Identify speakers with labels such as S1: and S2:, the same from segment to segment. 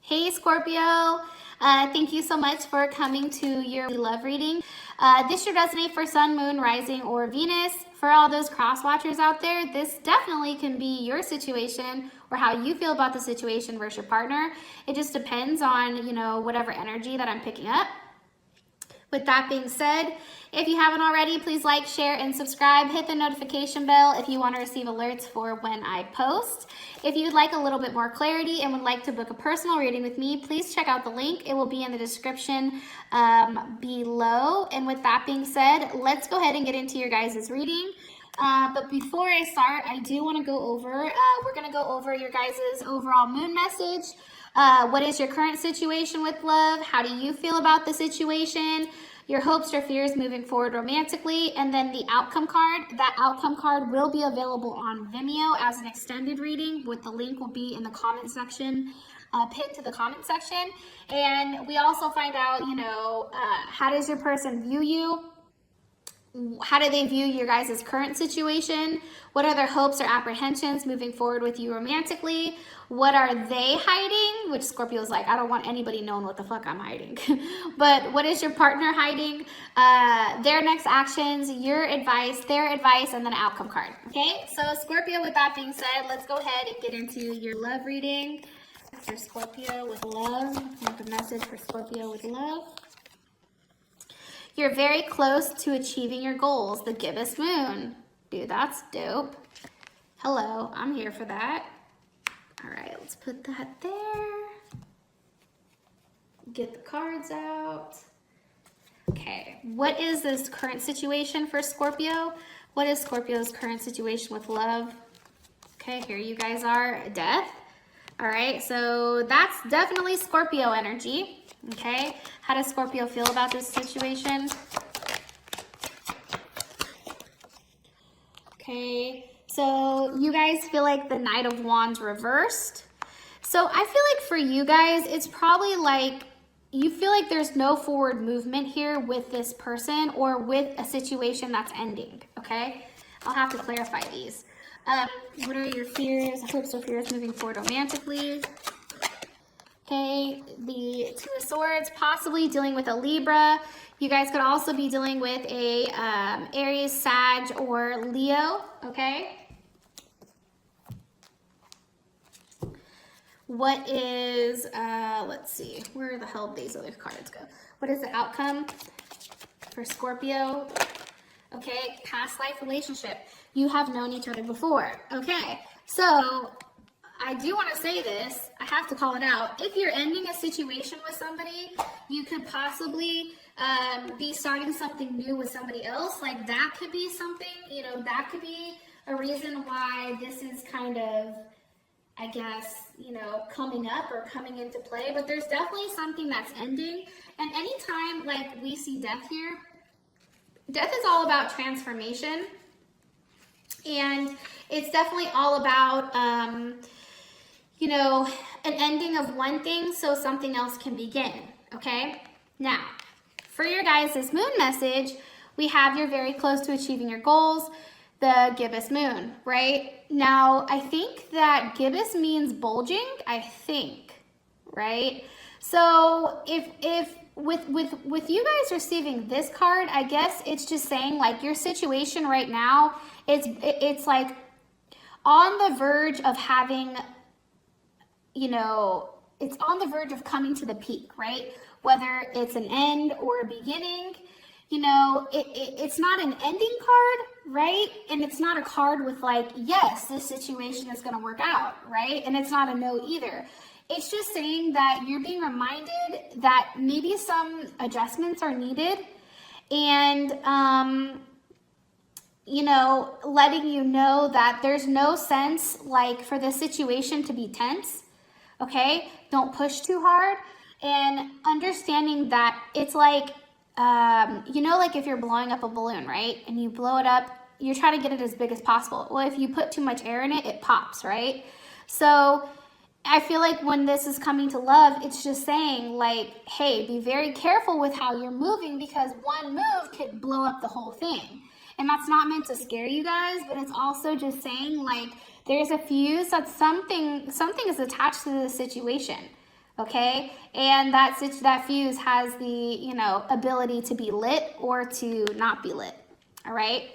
S1: Hey Scorpio, thank you so much for coming to your love reading. This should resonate for Sun, Moon, Rising, or Venus. For all those cross watchers out there, this definitely can be your situation or how you feel about the situation versus your partner. It just depends on, whatever energy that I'm picking up. With that being said, if you haven't already, please like, share, and subscribe. Hit the notification bell if you want to receive alerts for when I post. If you'd like a little bit more clarity and would like to book a personal reading with me, please check out the link. It will be in the description below. And with that being said, let's go ahead and get into your guys' reading. But before I start, I do want to go over, we're going to go over your guys' overall moon message. What is your current situation with love? How do you feel about the situation? Your hopes or fears moving forward romantically, and then the outcome card. That outcome card will be available on Vimeo as an extended reading, with the link will be in the comment section, pinned to the comment section. And we also find out, how does your person view you? How do they view your guys' current situation? What are their hopes or apprehensions moving forward with you romantically? What are they hiding? Which Scorpio's like, I don't want anybody knowing what the fuck I'm hiding. But what is your partner hiding? Their next actions, your advice, their advice, and then an outcome card. Okay, so Scorpio, with that being said, let's go ahead and get into your love reading. For Scorpio with love, make a message for Scorpio with love. You're very close to achieving your goals. The gibbous moon. Dude, that's dope. Hello, I'm here for that. All right, let's put that there. Get the cards out. Okay, what is this current situation for Scorpio? What is Scorpio's current situation with love? Okay, here you guys are, death. All right, so that's definitely Scorpio energy. Okay, how does Scorpio feel about this situation? Okay, so you guys feel like the Knight of Wands reversed. So I feel like for you guys, it's probably like you feel like there's no forward movement here with this person or with a situation that's ending, okay? I'll have to clarify these. What are your fears, hopes or fears moving forward romantically? Okay, the Two of Swords, possibly dealing with a Libra. You guys could also be dealing with a Aries, Sag, or Leo, okay? What is, let's see, where the hell did these other cards go? What is the outcome for Scorpio? Okay, past life relationship. You have known each other before. Okay, so I do want to say this, I have to call it out. If you're ending a situation with somebody, you could possibly be starting something new with somebody else. Like that could be something, that could be a reason why this is kind of, I guess, coming up or coming into play. But there's definitely something that's ending. And anytime like we see death here, death is all about transformation. And it's definitely all about, an ending of one thing so something else can begin, okay? Now, for your guys' moon message, we have you're very close to achieving your goals, the gibbous moon, right? Now, I think that gibbous means bulging, I think, right? So if with you guys receiving this card, I guess it's just saying like your situation right now, it's like on the verge of having, it's on the verge of coming to the peak, right? Whether it's an end or a beginning, it's not an ending card, right? And it's not a card with like, yes, this situation is going to work out, right? And it's not a no either. It's just saying that you're being reminded that maybe some adjustments are needed and, letting you know that there's no sense like for the situation to be tense, okay? Don't push too hard, and understanding that it's like, like if you're blowing up a balloon, right? And you blow it up, you're trying to get it as big as possible. Well, if you put too much air in it, it pops, right? So I feel like when this is coming to love, it's just saying like, hey, be very careful with how you're moving because one move could blow up the whole thing. And that's not meant to scare you guys, but it's also just saying like, there's a fuse that something is attached to the situation, okay? And that fuse has the, you know, ability to be lit or to not be lit, all right?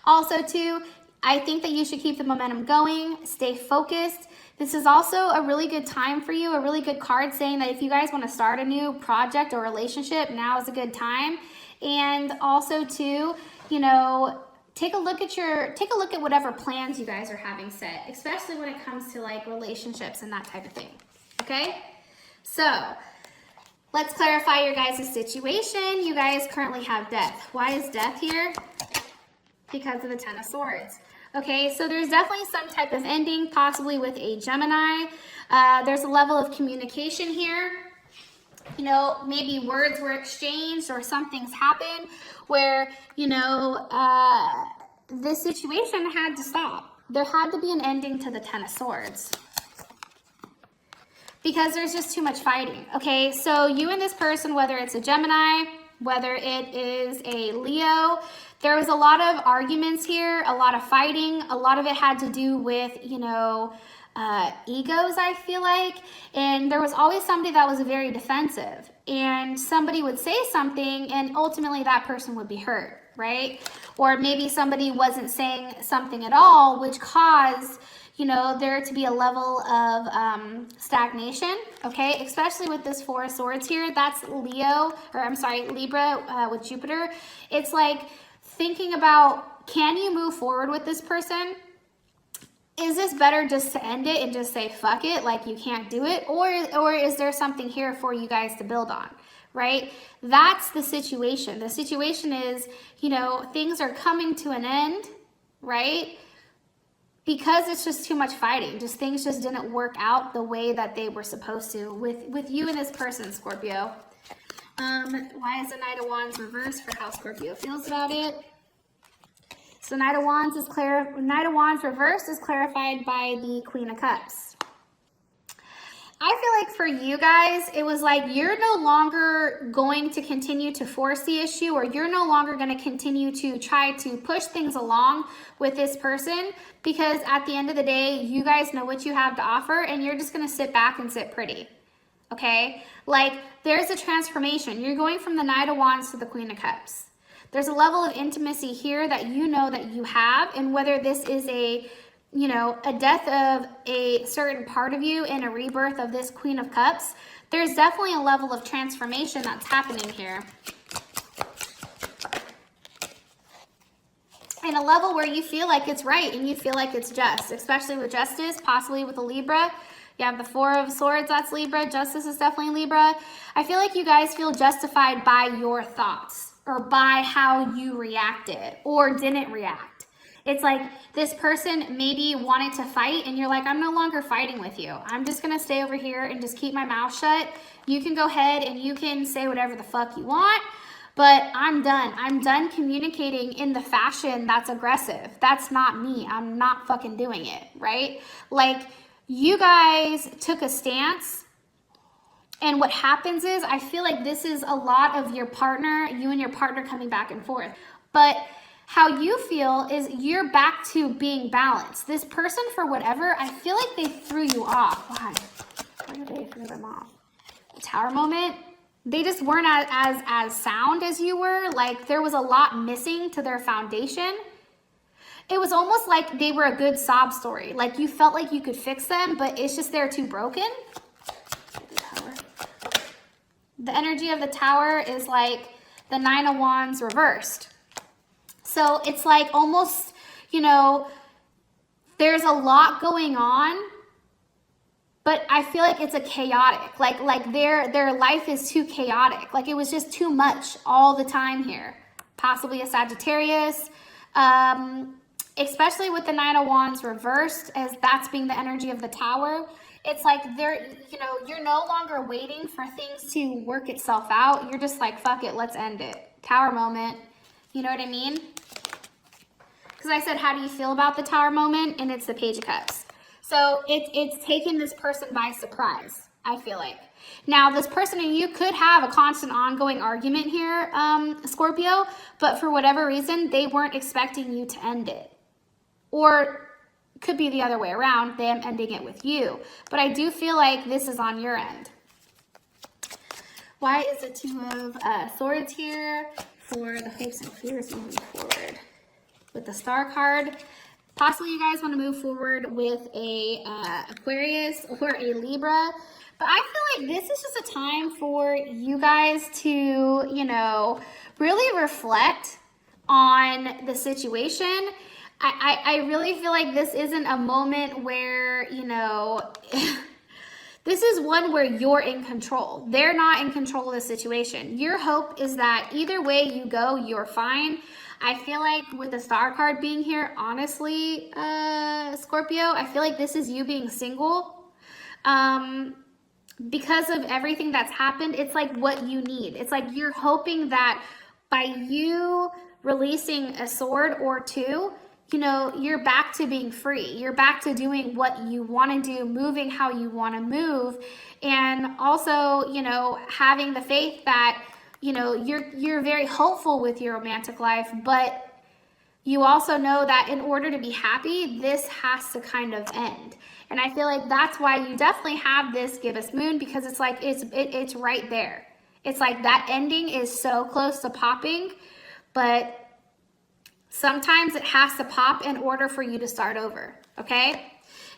S1: Also too, I think that you should keep the momentum going, stay focused. This is also a really good time for you, a really good card saying that if you guys want to start a new project or relationship, now is a good time. And also too, you know, take a look at whatever plans you guys are having set, especially when it comes to like relationships and that type of thing. Okay? So, let's clarify your guys' situation. You guys currently have death. Why is death here? Because of the Ten of Swords. Okay, so there's definitely some type of ending, possibly with a Gemini. There's a level of communication here. You know, maybe words were exchanged or something's happened where, you know, this situation had to stop. There had to be an ending to the Ten of Swords because there's just too much fighting. Okay, so you and this person, whether it's a Gemini, whether it is a Leo, there was a lot of arguments here, a lot of fighting. A lot of it had to do with, you know, egos, I feel like. And there was always somebody that was very defensive. And somebody would say something and ultimately that person would be hurt, right? Or maybe somebody wasn't saying something at all, which caused, you know, there to be a level of stagnation, okay? Especially with this Four of Swords here. That's Libra with Jupiter. It's like thinking about, can you move forward with this person? Is this better just to end it and just say, fuck it, like you can't do it? Or is there something here for you guys to build on, right? That's the situation. The situation is, you know, things are coming to an end, right? Because it's just too much fighting. Just things just didn't work out the way that they were supposed to with you and this person, Scorpio. Why is the Knight of Wands reversed for how Scorpio feels about it? So Knight of Wands reversed is clarified by the Queen of Cups. I feel like for you guys, it was like you're no longer going to continue to force the issue, or you're no longer going to continue to try to push things along with this person, because at the end of the day, you guys know what you have to offer and you're just going to sit back and sit pretty. Okay? Like there's a transformation. You're going from the Knight of Wands to the Queen of Cups. There's a level of intimacy here that you know that you have, and whether this is a, you know, a death of a certain part of you and a rebirth of this Queen of Cups, there's definitely a level of transformation that's happening here. And a level where you feel like it's right and you feel like it's just, especially with justice, possibly with a Libra. You have the Four of Swords, that's Libra. Justice is definitely Libra. I feel like you guys feel justified by your thoughts or by how you reacted or didn't react. It's like this person maybe wanted to fight and you're like, I'm no longer fighting with you. I'm just gonna stay over here and just keep my mouth shut. You can go ahead and you can say whatever the fuck you want, but I'm done. I'm done communicating in the fashion that's aggressive. That's not me. I'm not fucking doing it, right? Like you guys took a stance. And what happens is, I feel like this is a lot of your partner, you and your partner coming back and forth. But how you feel is you're back to being balanced. This person, for whatever, I feel like they threw you off. Why? Why did they throw them off? The Tower moment, they just weren't as sound as you were. Like there was a lot missing to their foundation. It was almost like they were a good sob story. Like you felt like you could fix them, but it's just they're too broken. The energy of the Tower is like the Nine of Wands reversed. So it's like almost, you know, there's a lot going on, but I feel like it's a chaotic, like their life is too chaotic. Like it was just too much all the time here. Possibly a Sagittarius, especially with the Nine of Wands reversed, as that's being the energy of the Tower. It's like they're, you know, you're no longer waiting for things to work itself out. You're just like, fuck it, let's end it. Tower moment. You know what I mean? Because I said, how do you feel about the Tower moment? And it's the Page of Cups. So it's taken this person by surprise, I feel like. Now, this person and you could have a constant ongoing argument here, Scorpio, but for whatever reason, they weren't expecting you to end it. Or could be the other way around, them ending it with you. But I do feel like this is on your end. Why is the Two of Swords here for the hopes and fears moving forward? With the Star card, possibly you guys want to move forward with a Aquarius or a Libra. But I feel like this is just a time for you guys to, you know, really reflect on the situation. I really feel like this isn't a moment where, you know, this is one where you're in control. They're not in control of the situation. Your hope is that either way you go, you're fine. I feel like with the Star card being here, honestly, Scorpio, I feel like this is you being single. Because of everything that's happened, it's like what you need. It's like you're hoping that by you releasing a sword or two, you know, you're back to being free. You're back to doing what you want to do, moving how you want to move. And also, you know, having the faith that, you know, you're very hopeful with your romantic life, but you also know that in order to be happy, this has to kind of end. And I feel like that's why you definitely have this gibbous moon, because it's like it's right there. It's like that ending is so close to popping, but sometimes it has to pop in order for you to start over, okay?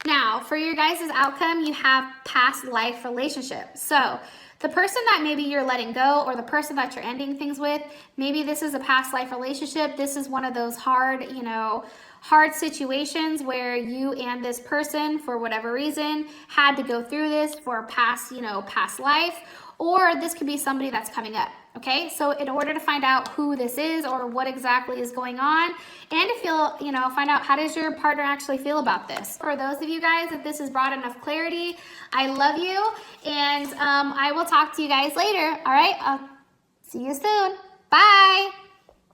S1: Now, for your guys' outcome, you have past life relationship. So the person that maybe you're letting go, or the person that you're ending things with, maybe this is a past life relationship. This is one of those hard, you know, hard situations where you and this person, for whatever reason, had to go through this for past, you know, past life, or this could be somebody that's coming up. Okay, so in order to find out who this is or what exactly is going on, and to feel, you know, find out how does your partner actually feel about this. For those of you guys, if this has brought enough clarity, I love you, and I will talk to you guys later. All right, I'll see you soon. Bye.